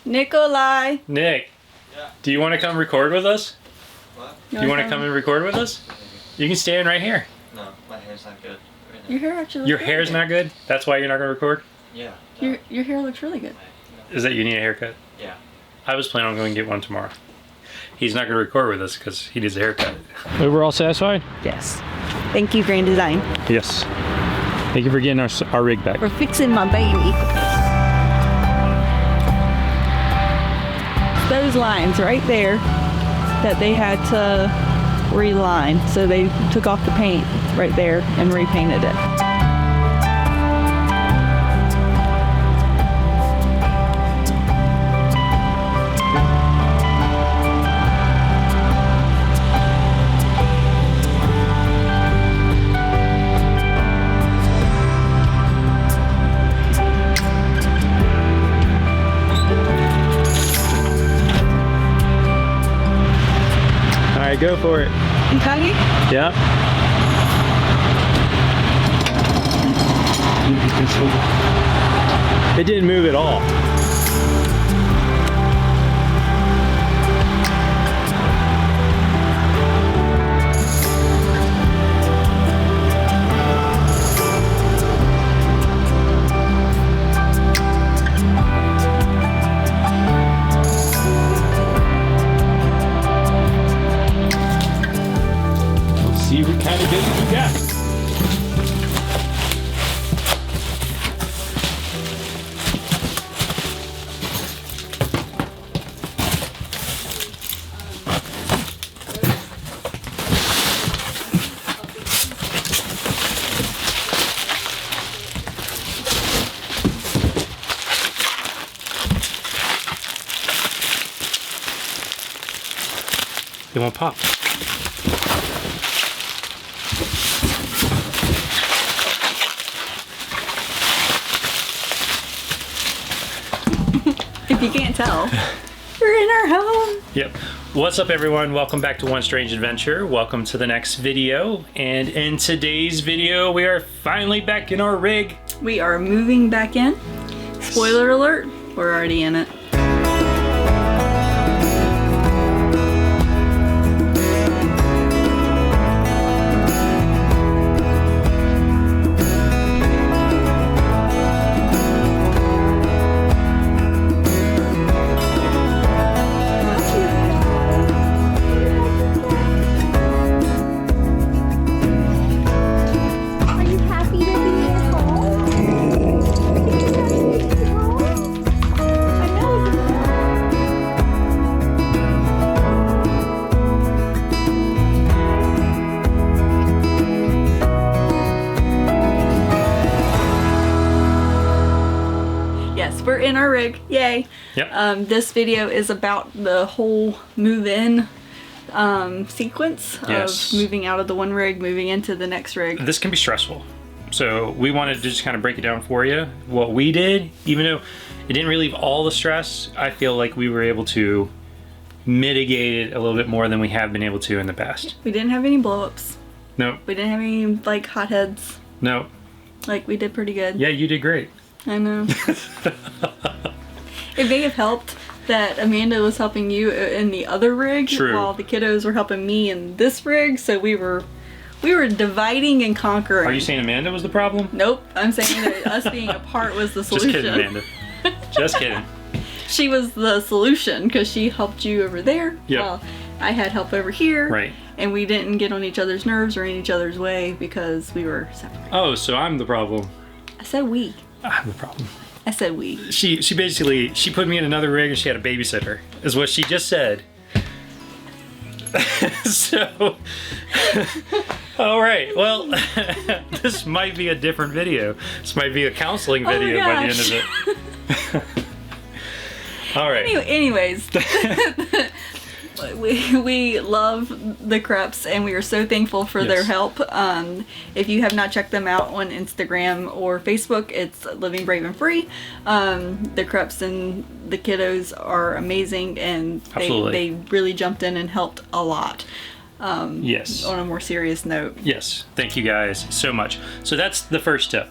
Nikolai. Nick. Yeah. Do you want to come record with us? What? Do you want to come and record with us? You can stand right here. No, my hair's not good. Right now. Your hair actually looks Your really hair's good. not good? That's why you're not going to record? Yeah. Your hair looks really good. Is that you need a haircut? Yeah. I was planning on going to get one tomorrow. He's not going to record with us because he needs a haircut. We were all satisfied? Yes. Thank you, Grand Design. Yes. Thank you for getting our rig back. For fixing my baby. Those lines right there that they had to reline. So they took off the paint right there and repainted it. Alright, go for it. You tuggy? Yep. It didn't move at all. Let's see what kind of business we got. They won't pop. If you can't tell, we're in our home. Yep. What's up, everyone? Welcome back to One Strange Adventure. Welcome to the next video. And in today's video, we are finally back in our rig. We are moving back in. Spoiler alert, we're already in it. Are you happy to be at home? I know. Yes, we're in our rig. Yay. Yep. This video is about the whole move-in sequence Yes. of moving out of the one rig, moving into the next rig. This can be stressful. So we wanted to just kind of break it down for you. What we did, even though it didn't relieve all the stress, I feel like we were able to mitigate it a little bit more than we have been able to in the past. We didn't have any blow-ups. No, We didn't have any like hotheads. no. Like we did pretty good. Yeah, you did great. I know. It may have helped that Amanda was helping you in the other rig True. while the kiddos were helping me in this rig, so we were dividing and conquering. Are you saying Amanda was the problem? Nope, I'm saying that us being apart was the Just solution. kidding, Amanda. Just kidding. She was the solution because she helped you over there. Yep. While I had help over here. Right. And we didn't get on each other's nerves or in each other's way because we were separate. Oh, so I'm the problem. I said we. I'm the problem. I said we. She basically, she put me in another rig and she had a babysitter, is what she just said. So, all right, well, this might be a different video. This might be a counseling Oh my video by the end gosh. of it. All right. Anyways, we love the Krups and we are so thankful for their Yes. help. If you have not checked them out on Instagram or Facebook, it's Living Brave and Free. The Krups and the kiddos are amazing and Absolutely. they really jumped in and helped a lot. Yes. On a more serious note. Yes. Thank you guys so much. So that's the first tip.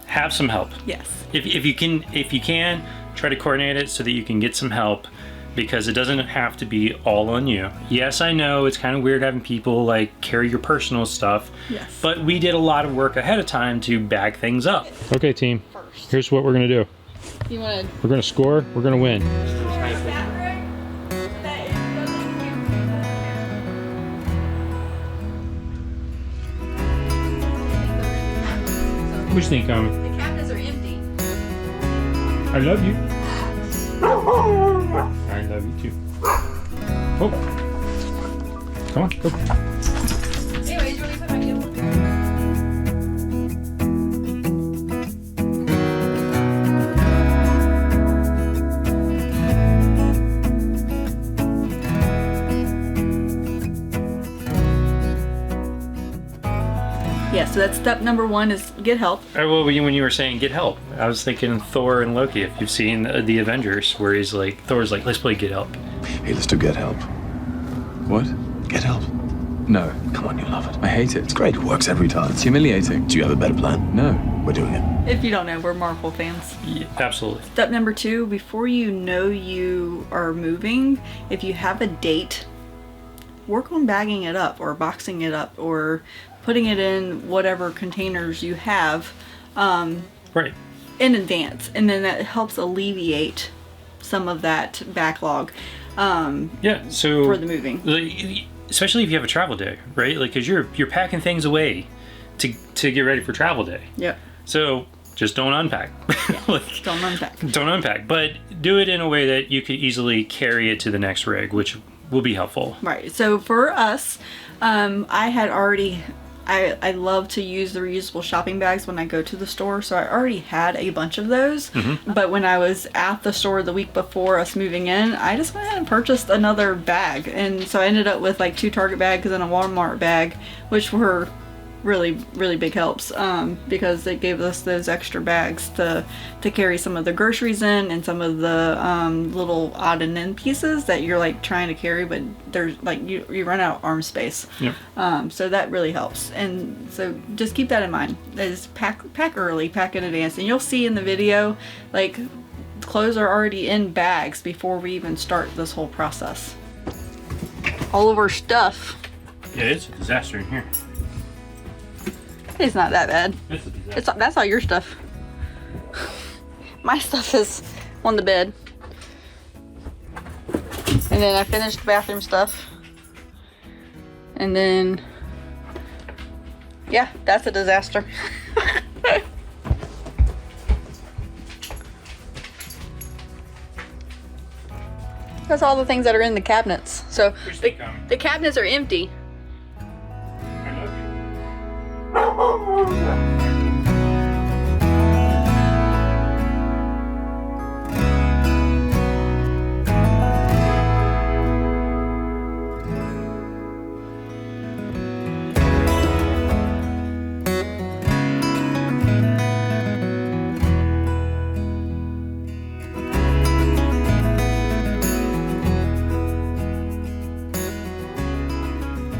Have some help. Yes. If you can, try to coordinate it so that you can get some help, because it doesn't have to be all on you. Yes, I know it's kind of weird having people like carry your personal stuff. Yes. But we did a lot of work ahead of time to bag things up. Okay, team. Here's what we're gonna do. You want We're gonna score. We're gonna win. What do you think, The cabinets are empty. I love you. I love you too. Oh. Come on, go. Anyways, you want to put my candle? Yeah, so that's step number 1 is get help. Well, when you were saying get help, I was thinking Thor and Loki. If you've seen the Avengers, where he's like, Thor's like, let's play get help. Hey, let's do get help. What? Get help? No. Come on, you love it. I hate it. It's great. It works every time. It's humiliating. Do you have a better plan? No. We're doing it. If you don't know, we're Marvel fans. Yeah, absolutely. Step number 2, before you know you are moving, if you have a date, work on bagging it up or boxing it up or putting it in whatever containers you have Right. in advance. And then that helps alleviate some of that backlog Yeah. So for the moving. especially if you have a travel day, right? Like, cause you're packing things away to get ready for travel day. Yep. So just don't unpack. Like, Don't unpack. don't unpack, but do it in a way that you could easily carry it to the next rig, which will be helpful. Right. So for us, I had already. I love to use the reusable shopping bags when I go to the store, so I already had a bunch of those. But when I was at the store the week before us moving in, I just went ahead and purchased another bag, and so I ended up with like 2 Target bags and a Walmart bag, which were really big helps because it gave us those extra bags to carry some of the groceries in and some of the little odd and end pieces that you're like trying to carry, but there's like you run out of arm space. Yep. So that really helps, and so just keep that in mind. Is pack early, pack in advance, and you'll see in the video like clothes are already in bags before we even start this whole process. All of our stuff. Yeah, it's a disaster in here. It's not that bad. It's a disaster. That's all your stuff. My stuff is on the bed. And then I finished the bathroom stuff. And then, yeah, that's a disaster. That's all the things that are in the cabinets. So the cabinets are empty.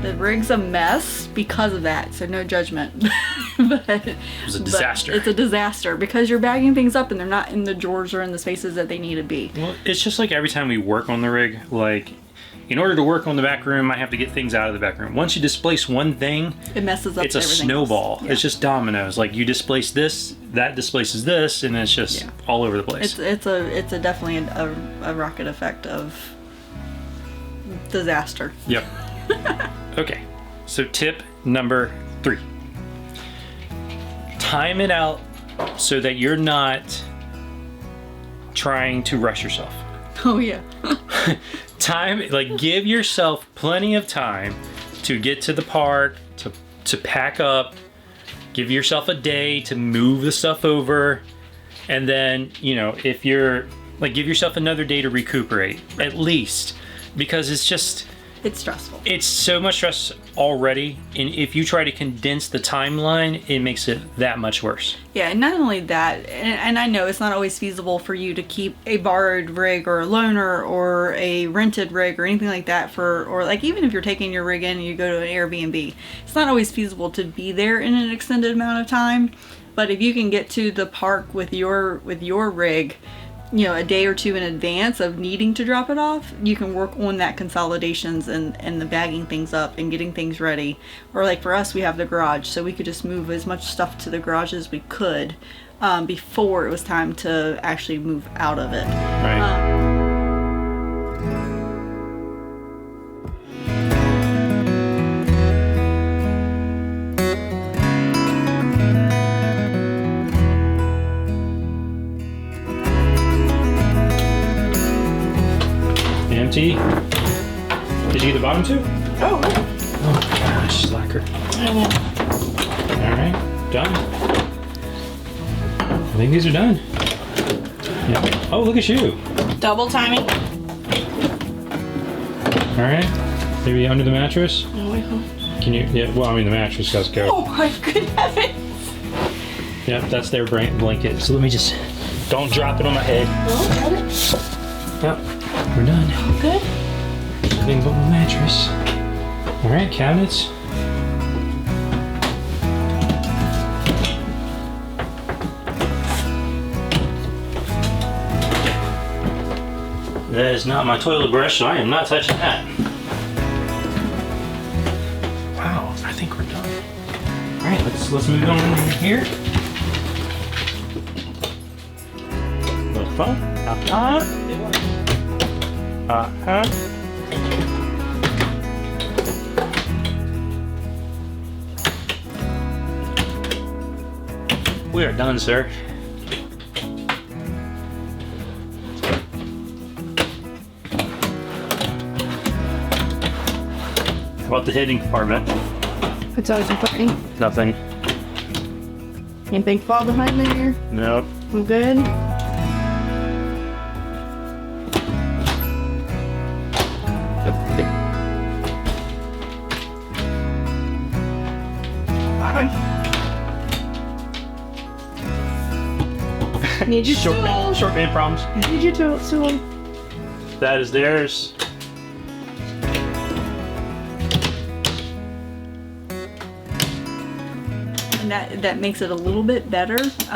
The rig's a mess because of that, so no judgment. But it was a disaster. It's a disaster because you're bagging things up and they're not in the drawers or in the spaces that they need to be. Well, it's just like every time we work on the rig, like, in order to work on the back room, I have to get things out of the back room. Once you displace one thing, It messes up it's a everything snowball. else. Yeah. It's just dominoes. Like, you displace this, that displaces this, and it's just Yeah. all over the place. It's a definitely a rocket effect of disaster. Yep. Okay. So tip number 3. Time it out so that you're not trying to rush yourself. Oh yeah. Give yourself plenty of time to get to the park, to pack up, give yourself a day to move the stuff over, and then, if you're give yourself another day to recuperate, at least, because It's stressful. it's so much stress already, and if you try to condense the timeline, it makes it that much worse. Yeah, and not only that, and I know it's not always feasible for you to keep a borrowed rig or a loaner or a rented rig or anything like that or like even if you're taking your rig in and you go to an Airbnb, it's not always feasible to be there in an extended amount of time. But if you can get to the park with your rig a day or two in advance of needing to drop it off, you can work on that consolidations and the bagging things up and getting things ready. Or like for us, we have the garage, so we could just move as much stuff to the garage as we could before it was time to actually move out of it. Right. Empty. Did you get the bottom two? Oh, Oh gosh, slacker. Alright, done. I think these are done. Yeah. Oh, look at you. double timing. Alright. Maybe under the mattress? Oh, wait, hold on. Can you? Yeah, well, I mean, the mattress has to go. Oh my good heavens. Yep, that's their blanket. So let me just. Don't drop it on my head. Oh, got it. Yep, we're done. Good. Everything but my mattress. Alright, cabinets. That is not my toilet brush, so I am not touching that. Wow, I think we're done. Alright, let's move on in here. Little phone. We are done, sir. How about the hidden compartment? It's always important. Nothing. Anything fall behind there? Nope. I'm good. Need your tool. Short man problems. Need your tool. That is theirs. And that makes it a little bit better, just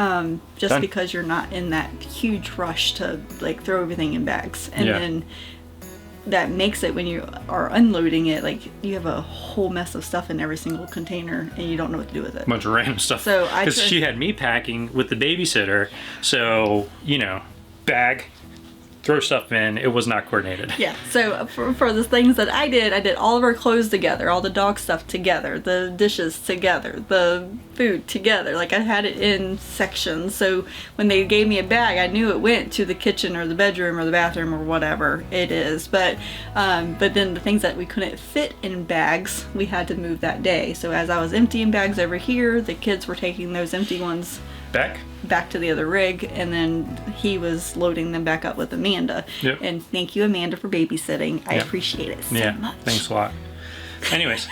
Done. because you're not in that huge rush to like throw everything in bags. And Yeah. then that makes it, when you are unloading it, like you have a whole mess of stuff in every single container and you don't know what to do with it. Bunch of random stuff. So I because try- she had me packing with the babysitter, so bag, throw stuff in. It was not coordinated. Yeah, so for the things that I did all of our clothes together, all the dog stuff together, the dishes together, the food together. Like I had it in sections, so when they gave me a bag, I knew it went to the kitchen or the bedroom or the bathroom or whatever it is. But then the things that we couldn't fit in bags, we had to move that day. So as I was emptying bags over here, the kids were taking those empty ones back to the other rig, and then he was loading them back up with Amanda. Yep. And thank you, Amanda, for babysitting. I Yep. appreciate it so Yeah, much. thanks a lot. Anyways,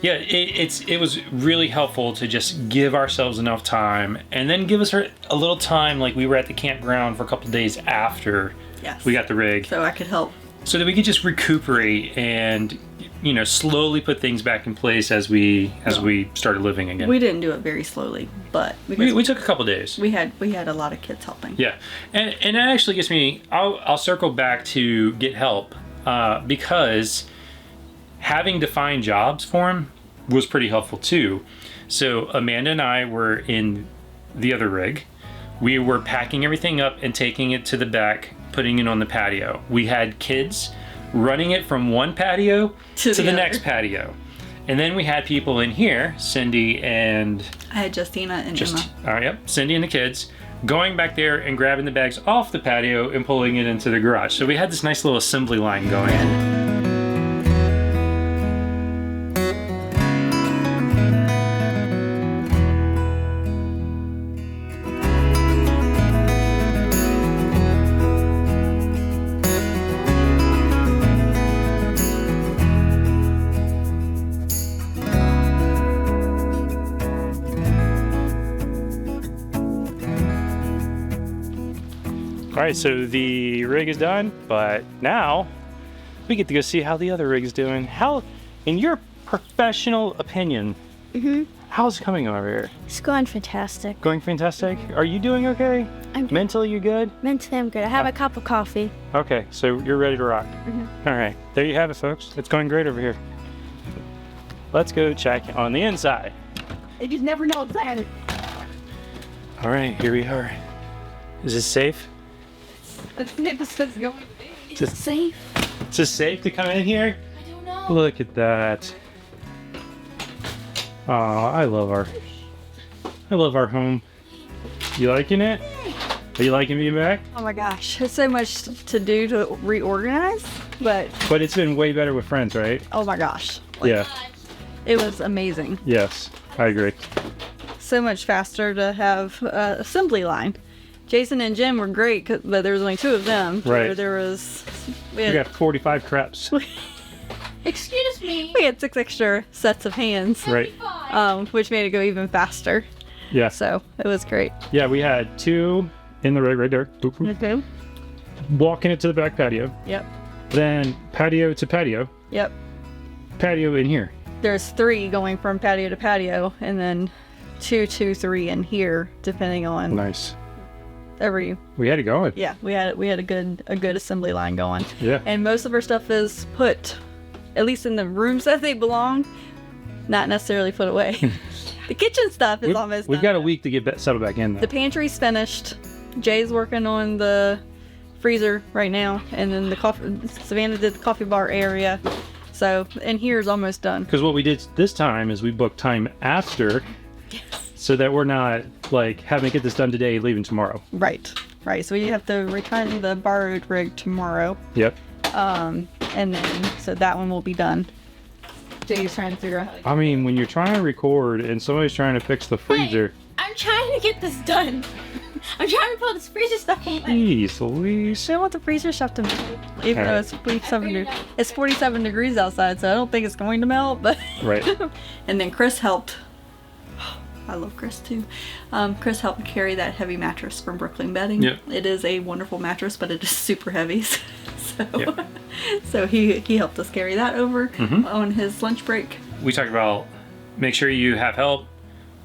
yeah, it was really helpful to just give ourselves enough time, and then give us a little time, like we were at the campground for a couple days after Yes. we got the rig, So I could help. so that we could just recuperate and slowly put things back in place as we started living again. We didn't do it very slowly, but We took a couple days. we had a lot of kids helping. Yeah, and that actually gets me. I'll circle back to get help because having defined jobs for him was pretty helpful too. So Amanda and I were in the other rig. We were packing everything up and taking it to the back, putting it on the patio. We had kids running it from one patio to the other. next patio. And then we had people in here, Cindy and I had Justina and Emma. yep, Cindy and the kids, going back there and grabbing the bags off the patio and pulling it into the garage. So we had this nice little assembly line going. All right, so the rig is done, but now we get to go see how the other rig is doing. How, in your professional opinion, How's it coming over here? It's going fantastic. Going fantastic? Are you doing okay? I'm Mentally, you good? mentally I'm good. I have a cup of coffee. Okay, so you're ready to rock. All right, there you have it, folks. It's going great over here. Let's go check on the inside. You just never know what's happening. All right, here we are. Is this safe? This is going. Is it Safe? Is this safe to come in here? I don't know. Look at that. Oh, I love our home. You liking it? Are you liking being back? Oh my gosh, there's so much to do to reorganize, but But it's been way better with friends, right? oh my gosh, Yeah. it was amazing. Yes, I agree. So much faster to have assembly line. Jason and Jim were great, but there was only 2 of them. Right. We We got 45 creps. Excuse me. we had 6 extra sets of hands, Right. which made it go even faster. Yeah. So it was great. Yeah, we had 2 in the rig right there. Okay. Walking it to the back patio. Yep. Then patio to patio. Yep. Patio in here. There's 3 going from patio to patio, and then 2, 2, 3 in here, depending on Nice. every. We had it going. Yeah, we had a good assembly line going. Yeah. And most of our stuff is put, at least in the rooms that they belong, not necessarily put away. The kitchen stuff is almost We've done. got a week to get settled back in, though. The pantry's finished. Jay's working on the freezer right now, and then the coffee. Savannah did the coffee bar area. So, and here's almost done. Because what we did this time is we booked time after, so that we're not like having to get this done today, leaving tomorrow. Right. So we have to return the borrowed rig tomorrow, Yep. and then so that one will be done. Jay's trying to figure out. I mean, when you're trying to record and somebody's trying to fix the freezer, I'm trying to get this done. I'm trying to put this freezer stuff away. jeez Louise. I don't want the freezer stuff to melt, even though Alright. it's 47. It's 47 degrees outside, so I don't think it's going to melt. But Right. and then Chris helped. I love Chris too. Chris helped carry that heavy mattress from Brooklyn Bedding. Yep. It is a wonderful mattress, but it is super heavy. So, Yep. so he helped us carry that over Mm-hmm. on his lunch break. We talked about make sure you have help,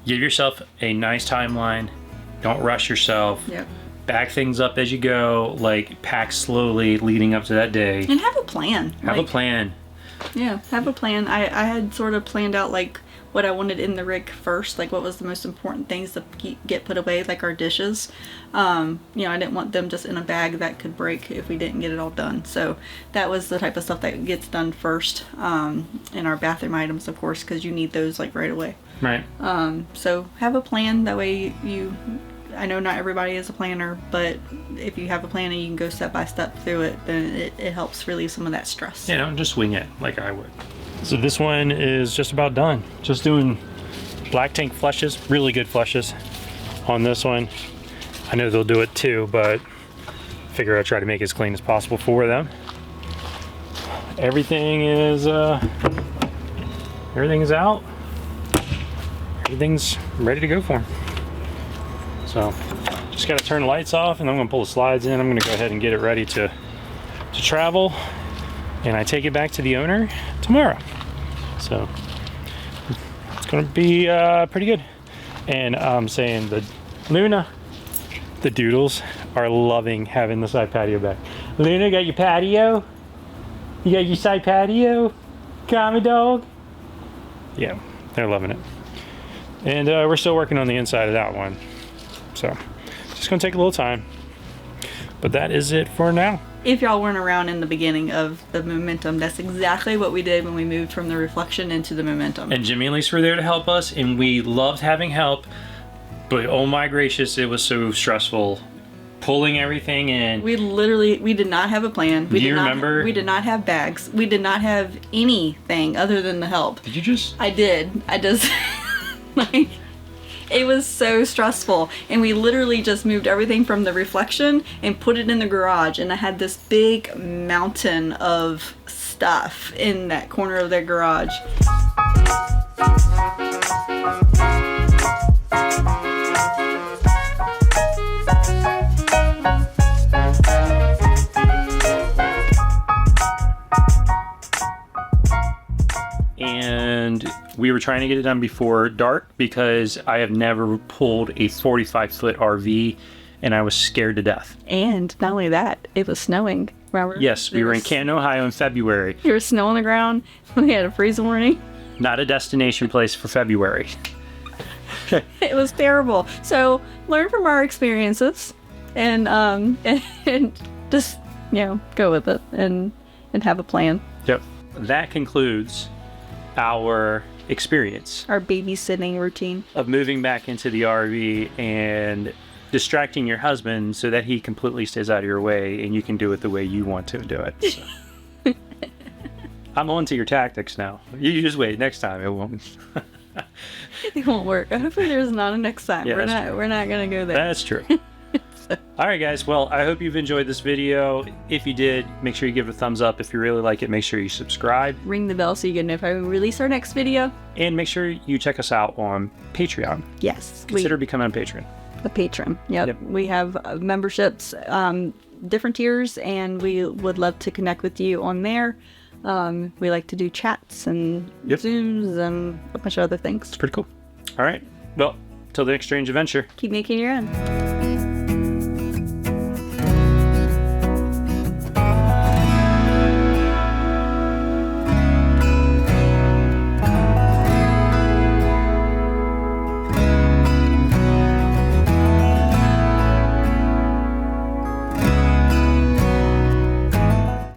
give yourself a nice timeline, don't rush yourself, Yep. back things up as you go, like pack slowly leading up to that day. And have a plan. Have a plan. Yeah, have a plan. I had sort of planned out like what I wanted in the rig first, like what was the most important things to get put away, like our dishes. I didn't want them just in a bag that could break if we didn't get it all done. So that was the type of stuff that gets done first. And our bathroom items, of course, because you need those like right away. Right. So have a plan. That way I know not everybody is a planner, but if you have a plan and you can go step by step through it, then it helps relieve some of that stress. You know, just wing it like I would. So this one is just about done. Just doing black tank flushes, really good flushes on this one. I know they'll do it too, but figure I'll try to make it as clean as possible for them. Everything is out. Everything's ready to go for them. So just got to turn the lights off, and I'm going to pull the slides in. I'm going to go ahead and get it ready to travel, and I take it back to the owner tomorrow. So it's going to be pretty good. And I'm saying the Luna, the doodles are loving having the side patio back. Luna, got your patio? You got your side patio? Come on, dog. Yeah, they're loving it. And we're still working on the inside of that one. So just gonna take a little time. But that is it for now. If y'all weren't around in the beginning of the momentum, that's exactly what we did when we moved from the reflection into the momentum. And Jimmy and Lisa were there to help us, and we loved having help. But oh my gracious, it was so stressful pulling everything in. We did not have a plan. Do you remember? We did not have bags. We did not have anything other than the help. Did you just? I did. I just, like, it was so stressful. And we literally just moved everything from the reflection and put it in the garage. And I had this big mountain of stuff in that corner of their garage. And We were trying to get it done before dark because I have never pulled a 45-foot RV, and I was scared to death. And not only that, it was snowing. Remember? Yes, we were in Canton, Ohio in February. There was snow on the ground. We had a freeze warning. Not a destination place for February. It was terrible. So learn from our experiences, and and just go with it and have a plan. Yep. That concludes our experience Our babysitting routine. of moving back into the RV and distracting your husband so that he completely stays out of your way and you can do it the way you want to do it. So. I'm on to your tactics now. You just wait. Next time it won't. It won't work. Hopefully there's not a next time. Yeah, We're not gonna go there. That's true. All right, guys. Well, I hope you've enjoyed this video. If you did, make sure you give it a thumbs up. If you really like it, make sure you subscribe. Ring the bell so you get notified when we release our next video. And make sure you check us out on Patreon. Yes. Consider becoming a patron. A patron. Yep. We have memberships, different tiers, and we would love to connect with you on there. We like to do chats and Zooms and a bunch of other things. It's pretty cool. All right. Well, till the next strange adventure. Keep making your own.